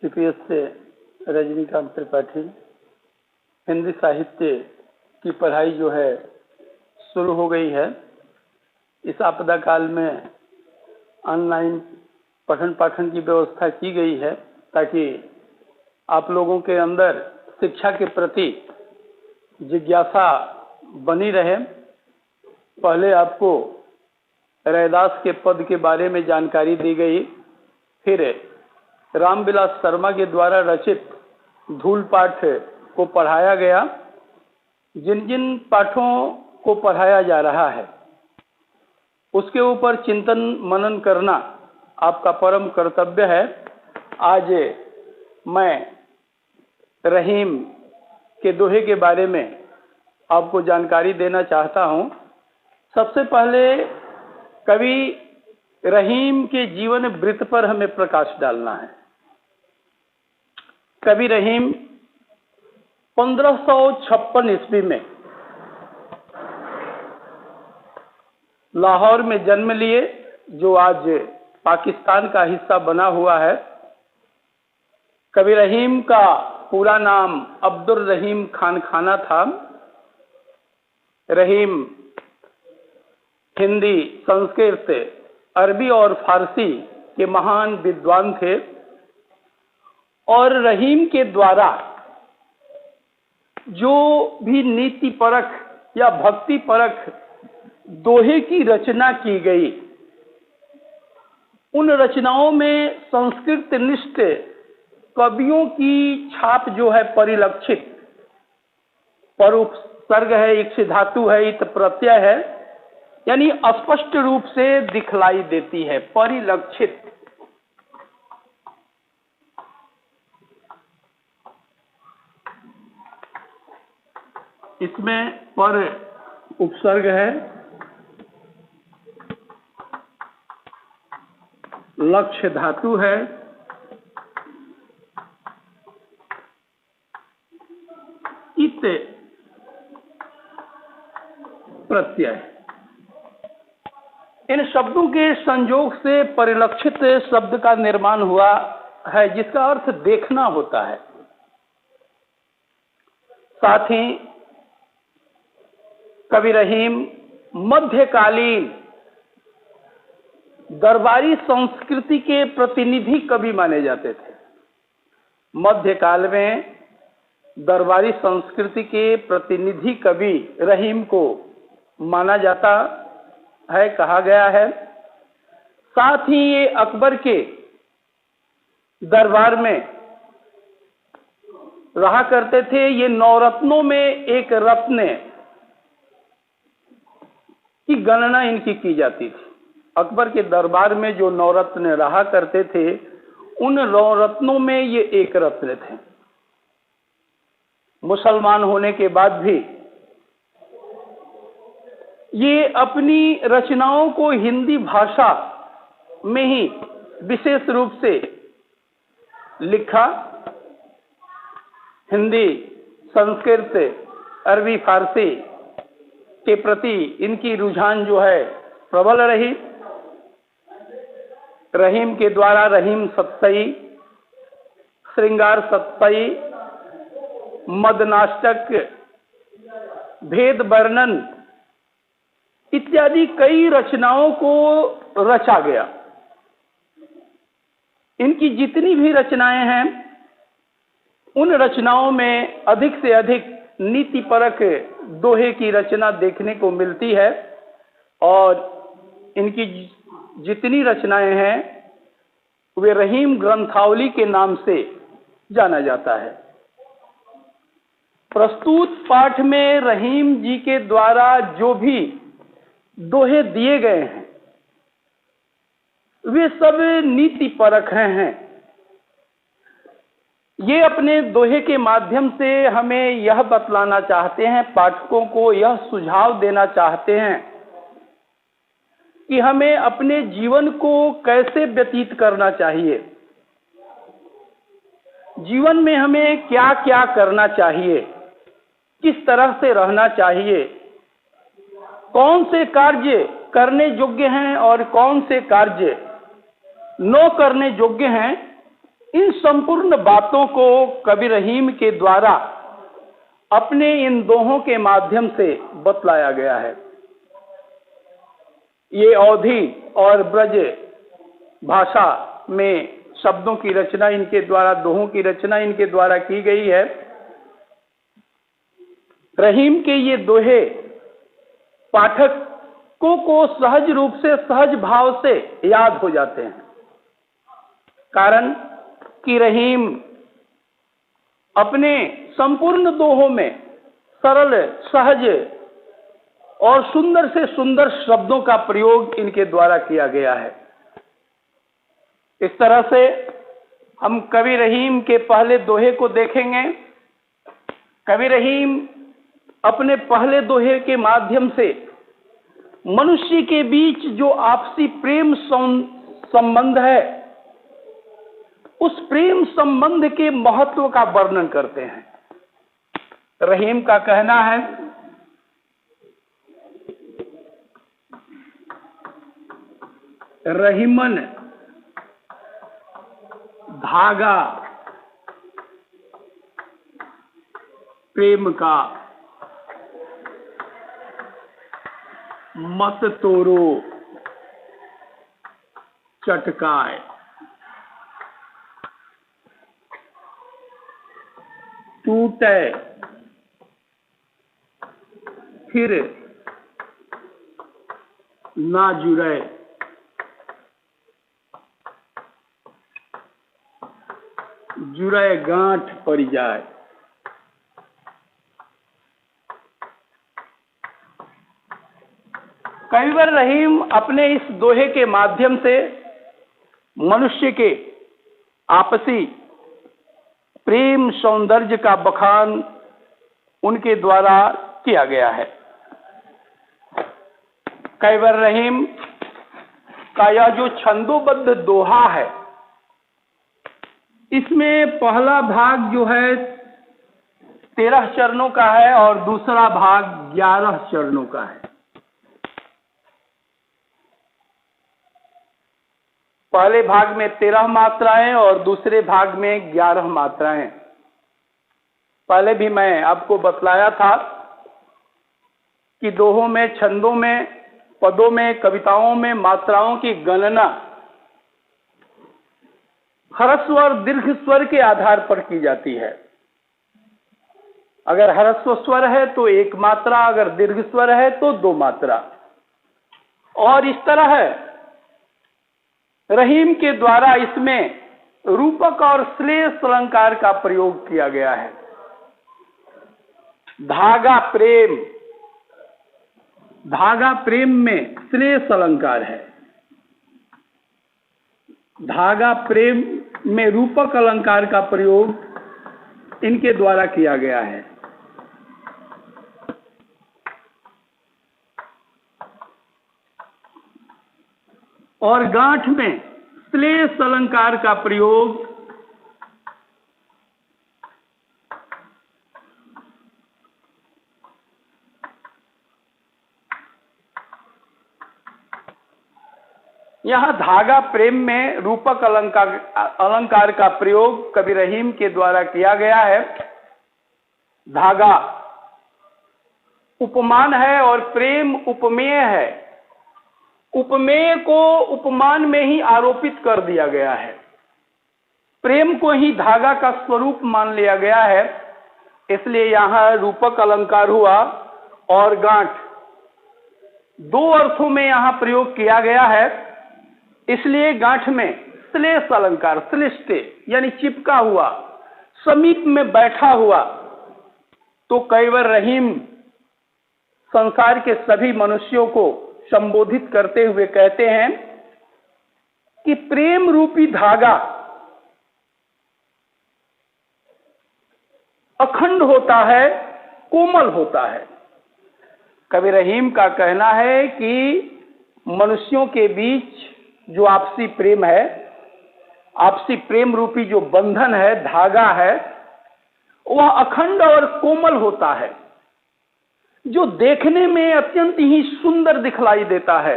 CPS से रजनीकांत त्रिपाठी। हिंदी साहित्य की पढ़ाई जो है शुरू हो गई है। इस आपदा काल में ऑनलाइन पठन पाठन की व्यवस्था की गई है ताकि आप लोगों के अंदर शिक्षा के प्रति जिज्ञासा बनी रहे। पहले आपको रैदास के पद के बारे में जानकारी दी गई, फिर रामविलास शर्मा के द्वारा रचित धूल पाठ को पढ़ाया गया। जिन जिन पाठों को पढ़ाया जा रहा है उसके ऊपर चिंतन मनन करना आपका परम कर्तव्य है। आज मैं रहीम के दोहे के बारे में आपको जानकारी देना चाहता हूं। सबसे पहले कवि रहीम के जीवन वृत्त पर हमें प्रकाश डालना है। कवि रहीम 1556 ईस्वी में लाहौर में जन्म लिए, जो आज पाकिस्तान का हिस्सा बना हुआ है। कवि रहीम का पूरा नाम अब्दुल रहीम खान खाना था। रहीम हिंदी, संस्कृत, अरबी और फारसी के महान विद्वान थे और रहीम के द्वारा जो भी नीति परख या भक्ति परख दोहे की रचना की गई, उन रचनाओं में संस्कृत निष्ठ कवियों की छाप जो है परिलक्षित। पर उपसर्ग है, इक्ष धातु है, इत प्रत्यय है, यानी स्पष्ट रूप से दिखलाई देती है, परिलक्षित। इसमें पर उपसर्ग है, लक्ष्य धातु है, इत प्रत्यय। इन शब्दों के संयोग से परिलक्षित शब्द का निर्माण हुआ है, जिसका अर्थ देखना होता है। साथ ही कवि रहीम मध्यकालीन दरबारी संस्कृति के प्रतिनिधि कवि माने जाते थे। मध्यकाल में दरबारी संस्कृति के प्रतिनिधि कवि रहीम को माना जाता है, कहा गया है। साथ ही ये अकबर के दरबार में रहा करते थे। ये नवरत्नों में एक रत्न की गणना इनकी की जाती थी। अकबर के दरबार में जो नवरत्न रहा करते थे, उन नवरत्नों में ये एक रत्न थे। मुसलमान होने के बाद भी ये अपनी रचनाओं को हिंदी भाषा में ही विशेष रूप से लिखा। हिंदी, संस्कृत, अरबी, फारसी के प्रति इनकी रुझान जो है प्रबल रही। रहीम के द्वारा रहीम सत्सई, श्रृंगार सत्सई, मदनाष्टक, भेद वर्णन इत्यादि कई रचनाओं को रचा गया। इनकी जितनी भी रचनाएं हैं, उन रचनाओं में अधिक से अधिक नीति परक दोहे की रचना देखने को मिलती है और इनकी जितनी रचनाएं हैं वे रहीम ग्रंथावली के नाम से जाना जाता है। प्रस्तुत पाठ में रहीम जी के द्वारा जो भी दोहे दिए गए हैं वे सब नीति परख हैं। ये अपने दोहे के माध्यम से हमें यह बतलाना चाहते हैं, पाठकों को यह सुझाव देना चाहते हैं कि हमें अपने जीवन को कैसे व्यतीत करना चाहिए, जीवन में हमें क्या क्या करना चाहिए, किस तरह से रहना चाहिए, कौन से कार्य करने योग्य हैं और कौन से कार्य न करने योग्य हैं, इन संपूर्ण बातों को कवि रहीम के द्वारा अपने इन दोहों के माध्यम से बतलाया गया है। ये अवधी और ब्रज भाषा में शब्दों की रचना इनके द्वारा, दोहों की रचना इनके द्वारा की गई है। रहीम के ये दोहे पाठकों को सहज रूप से, सहज भाव से याद हो जाते हैं, कारण कि रहीम अपने संपूर्ण दोहों में सरल, सहज और सुंदर से सुंदर शब्दों का प्रयोग इनके द्वारा किया गया है। इस तरह से हम कवि रहीम के पहले दोहे को देखेंगे। कवि रहीम अपने पहले दोहे के माध्यम से मनुष्य के बीच जो आपसी प्रेम संबंध है, उस प्रेम संबंध के महत्व का वर्णन करते हैं। रहीम का कहना है, रहीमन धागा प्रेम का मत तोरो चटकाए। टूटे फिर ना जुड़े, जुड़े गांठ पड़ जाए। कविवर रहीम अपने इस दोहे के माध्यम से मनुष्य के आपसी प्रेम सौंदर्य का बखान उनके द्वारा किया गया है। कविवर रहीम का यह जो छंदोबद्ध दोहा है, इसमें पहला भाग जो है 13 चरणों का है और दूसरा भाग 11 चरणों का है। पहले भाग में 13 मात्राएं और दूसरे भाग में 11 मात्राएं। पहले भी मैं आपको बतलाया था कि दोहों में, छंदों में, पदों में, कविताओं में मात्राओं की गणना ह्रस्व और दीर्घ स्वर के आधार पर की जाती है। अगर ह्रस्व स्वर है तो 1 मात्रा, अगर दीर्घ स्वर है तो 2 मात्रा। और इस तरह रहीम के द्वारा इसमें रूपक और श्लेष अलंकार का प्रयोग किया गया है। धागा प्रेम, धागा प्रेम में श्लेष अलंकार है। धागा प्रेम में रूपक अलंकार का प्रयोग इनके द्वारा किया गया है। और गांठ में श्लेष अलंकार का प्रयोग यहां धागा प्रेम में रूपक अलंकार का प्रयोग कवि रहीम के द्वारा किया गया है। धागा उपमान है और प्रेम उपमेय है। उपमेय को उपमान में ही आरोपित कर दिया गया है। प्रेम को ही धागा का स्वरूप मान लिया गया है, इसलिए यहां रूपक अलंकार हुआ। और गांठ 2 अर्थों में यहां प्रयोग किया गया है, इसलिए गांठ में श्लेष अलंकार, श्लिष्ट यानी चिपका हुआ, समीप में बैठा हुआ। तो कविवर रहीम संसार के सभी मनुष्यों को संबोधित करते हुए कहते हैं कि प्रेम रूपी धागा अखंड होता है, कोमल होता है। कवि रहीम का कहना है कि मनुष्यों के बीच जो आपसी प्रेम है, आपसी प्रेम रूपी जो बंधन है, धागा है, वह अखंड और कोमल होता है, जो देखने में अत्यंत ही सुंदर दिखलाई देता है।